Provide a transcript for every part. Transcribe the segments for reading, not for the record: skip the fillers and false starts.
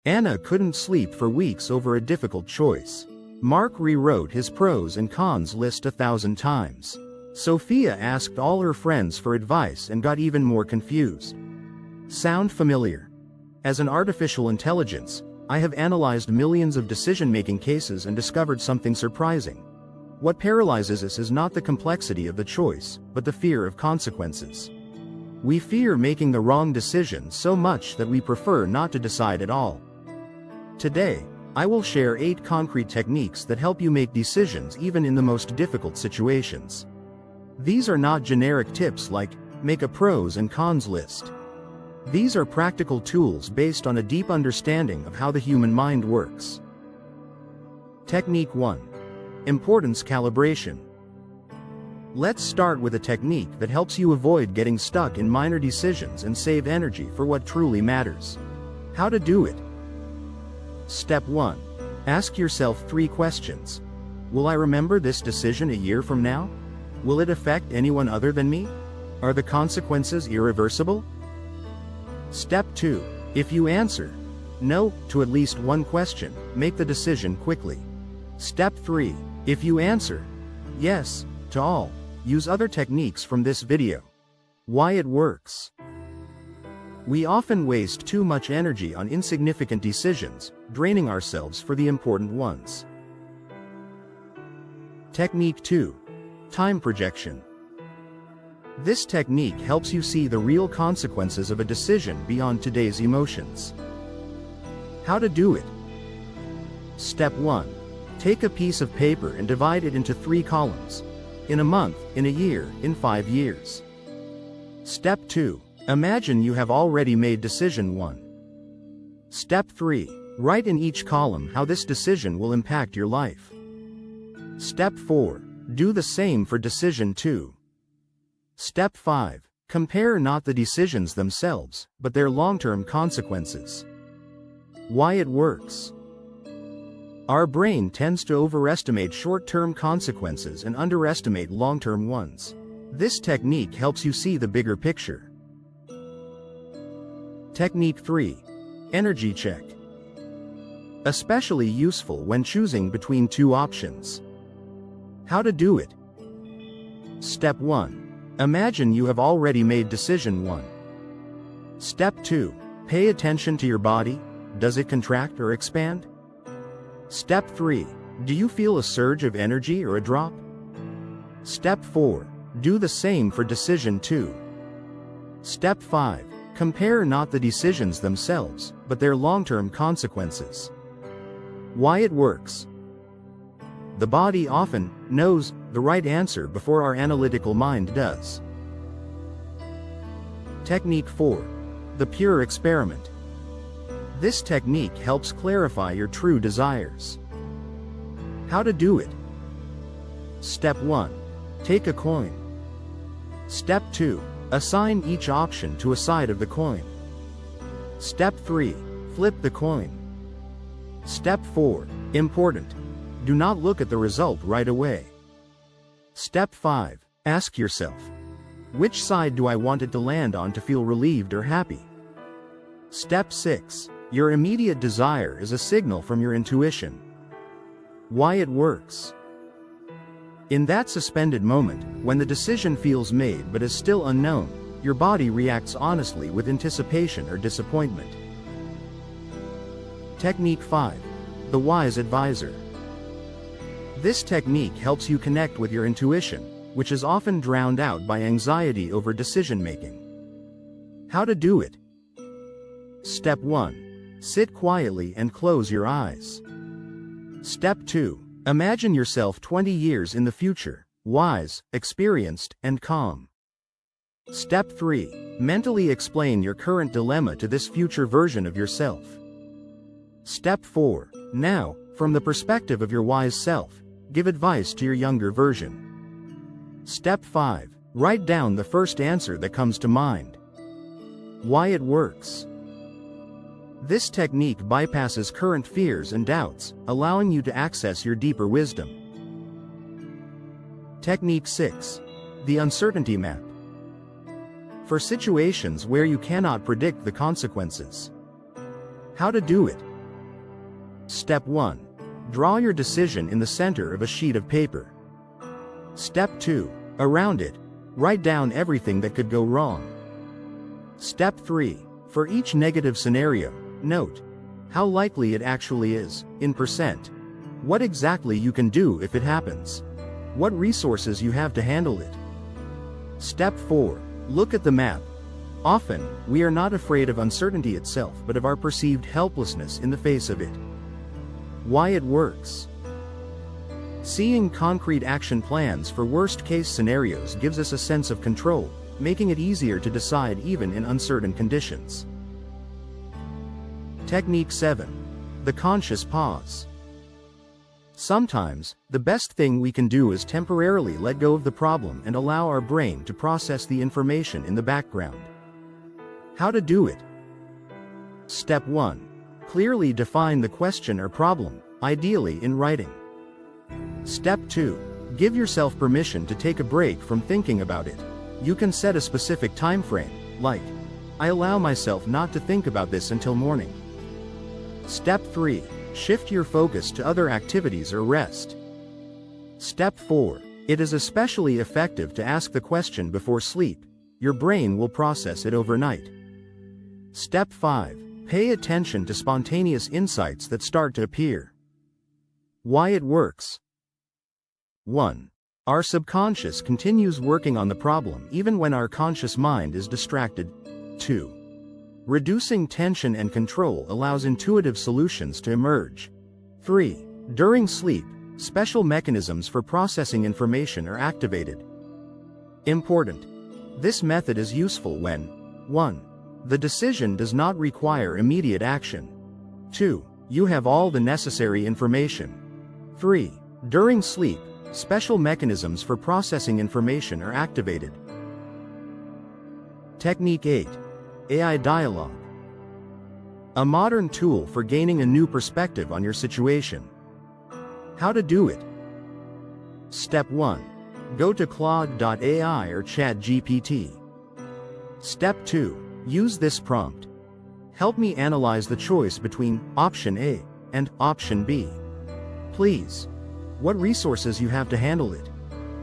Anna couldn't sleep for weeks over a difficult choice. Mark rewrote his pros and cons list 1,000 times. Sophia asked all her friends for advice and got even more confused. Sound familiar? As an artificial intelligence, I have analyzed millions of decision-making cases and discovered something surprising. What paralyzes us is not the complexity of the choice, but the fear of consequences. We fear making the wrong decision so much that we prefer not to decide at all. Today, I will share 8 concrete techniques that help you make decisions even in the most difficult situations. These are not generic tips like, make a pros and cons list. These are practical tools based on a deep understanding of how the human mind works. Technique 1. Importance calibration. Let's start with a technique that helps you avoid getting stuck in minor decisions and save energy for what truly matters. How to do it? Step 1. Ask yourself 3 questions. Will I remember this decision a year from now? Will it affect anyone other than me? Are the consequences irreversible? Step 2. If you answer no to at least one question, make the decision quickly. Step 3. If you answer yes to all, use other techniques from this video. Why it works. We often waste too much energy on insignificant decisions, draining ourselves for the important ones. Technique 2. Time projection. This technique helps you see the real consequences of a decision beyond today's emotions. How to do it? Step 1. Take a piece of paper and divide it into 3 columns. In a month, in a year, in 5 years. Step 2. Imagine you have already made decision 1. Step 3. Write in each column how this decision will impact your life. Step 4. Do the same for decision 2. Step 5. Compare not the decisions themselves, but their long-term consequences. Why it works. Our brain tends to overestimate short-term consequences and underestimate long-term ones. This technique helps you see the bigger picture. Technique 3. Energy check. Especially useful when choosing between 2 options. How to do it? Step 1. Imagine you have already made decision 1. Step 2. Pay attention to your body. Does it contract or expand? Step 3. Do you feel a surge of energy or a drop? Step 4. Do the same for decision 2. Step 5. Compare not the decisions themselves, but their long-term consequences. Why it works. The body often knows the right answer before our analytical mind does. Technique 4. The pure experiment. This technique helps clarify your true desires. How to do it? Step 1. Take a coin. Step 2. Assign each option to a side of the coin. Step 3. Flip the coin. Step 4. Important. Do not look at the result right away. Step 5. Ask yourself, which side do I want it to land on to feel relieved or happy? Step 6. Your immediate desire is a signal from your intuition. Why it works. In that suspended moment, when the decision feels made but is still unknown, your body reacts honestly with anticipation or disappointment. Technique 5. The wise advisor. This technique helps you connect with your intuition, which is often drowned out by anxiety over decision-making. How to do it? Step 1. Sit quietly and close your eyes. Step 2. Imagine yourself 20 years in the future, wise, experienced, and calm. Step 3. Mentally explain your current dilemma to this future version of yourself. Step 4. Now, from the perspective of your wise self, give advice to your younger version. Step 5. Write down the first answer that comes to mind. Why it works. This technique bypasses current fears and doubts, allowing you to access your deeper wisdom. Technique 6. The uncertainty map. For situations where you cannot predict the consequences. How to do it? Step 1. Draw your decision in the center of a sheet of paper. Step 2. Around it, write down everything that could go wrong. Step 3. For each negative scenario, note how likely it actually is, in percent. What exactly you can do if it happens. What resources you have to handle it. Step 4. Look at the map. Often, we are not afraid of uncertainty itself but of our perceived helplessness in the face of it. Why it works. Seeing concrete action plans for worst-case scenarios gives us a sense of control, making it easier to decide even in uncertain conditions. Technique 7. The conscious pause. Sometimes, the best thing we can do is temporarily let go of the problem and allow our brain to process the information in the background. How to do it? Step 1. Clearly define the question or problem, ideally in writing. Step 2. Give yourself permission to take a break from thinking about it. You can set a specific time frame, like, I allow myself not to think about this until morning. Step 3. Shift your focus to other activities or rest. Step 4. It is especially effective to ask the question before sleep. Your brain will process it overnight. Step 5. Pay attention to spontaneous insights that start to appear. Why it works. 1. Our subconscious continues working on the problem even when our conscious mind is distracted. 2. Reducing tension and control allows intuitive solutions to emerge. 3. During sleep, special mechanisms for processing information are activated. Important. This method is useful when 1. The decision does not require immediate action. 2. You have all the necessary information. 3. During sleep, special mechanisms for processing information are activated. Technique 8. AI Dialogue. A modern tool for gaining a new perspective on your situation. How to do it. Step 1. Go to Claude.ai or ChatGPT. Step 2. Use this prompt. Help me analyze the choice between option A and option B. Please. What resources you have to handle it.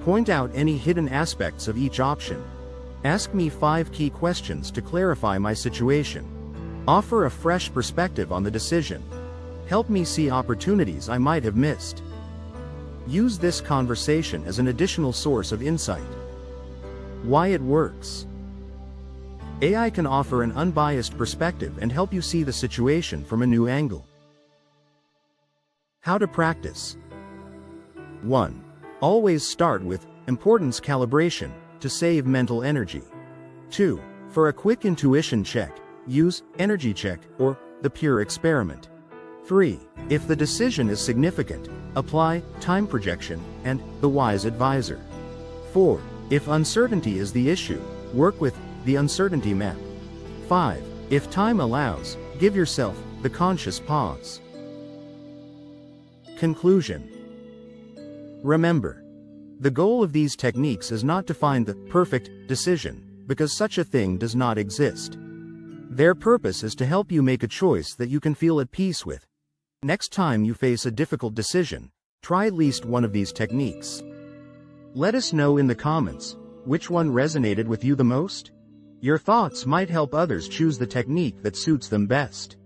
Point out any hidden aspects of each option. Ask me 5 key questions to clarify my situation. Offer a fresh perspective on the decision. Help me see opportunities I might have missed. Use this conversation as an additional source of insight. Why it works. AI can offer an unbiased perspective and help you see the situation from a new angle. How to practice. 1. Always start with importance calibration to save mental energy. 2. For a quick intuition check, use energy check or the pure experiment. 3. If the decision is significant, apply time projection and the wise advisor. 4. If uncertainty is the issue, work with the uncertainty map. 5. If time allows, give yourself the conscious pause. Conclusion. Remember, the goal of these techniques is not to find the perfect decision, because such a thing does not exist. Their purpose is to help you make a choice that you can feel at peace with. Next time you face a difficult decision, try at least one of these techniques. Let us know in the comments, which one resonated with you the most? Your thoughts might help others choose the technique that suits them best.